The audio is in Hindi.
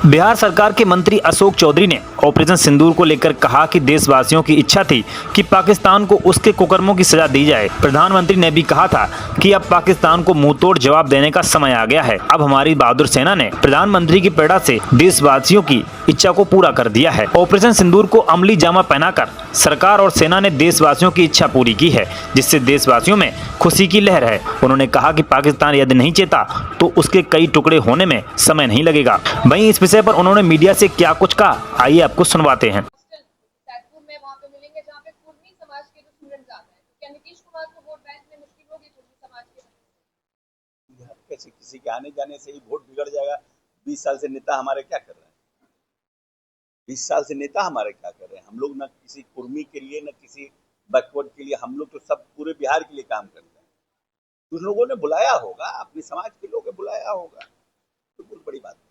बिहार सरकार के मंत्री अशोक चौधरी ने ऑपरेशन सिंदूर को लेकर कहा कि देशवासियों की इच्छा थी कि पाकिस्तान को उसके कुकर्मों की सजा दी जाए। प्रधानमंत्री ने भी कहा था कि अब पाकिस्तान को मुंहतोड़ जवाब देने का समय आ गया है। अब हमारी बहादुर सेना ने प्रधानमंत्री की प्रेरणा से देशवासियों की इच्छा को पूरा कर दिया है। ऑपरेशन सिंदूर को अमली जामा पहनाकर सरकार और सेना ने देशवासियों की इच्छा पूरी की है, जिससे देशवासियों में खुशी की लहर है। उन्होंने कहा कि पाकिस्तान यदि नहीं चेता तो उसके कई टुकड़े होने में समय नहीं लगेगा। वहीं इस विषय पर उन्होंने मीडिया से क्या कुछ कहा, आइए आपको सुनवाते हैं। सैदपुर में वहाँ पे मिलेंगे जहाँ पे कुर्मी समाज के जो स्टूडेंट्स आते हैं, तो क्या नीतीश कुमार को वोट बैंक में मुश्किल होगी कुर्मी समाज के? कैसे किसी के आने जाने से ही वोट बिगड़ जाएगा? 20 साल से नेता हमारे क्या कर रहे हैं? 20 साल से नेता हमारे क्या कर रहे हैं? हम लोग न किसी कुर्मी के लिए, न किसी बैकवर्ड के लिए, हम लोग तो सब पूरे बिहार के लिए काम करते हैं। कुछ लोगों ने बुलाया होगा, अपने समाज के लोगों ने बुलाया होगा, तो बहुत बड़ी बात है।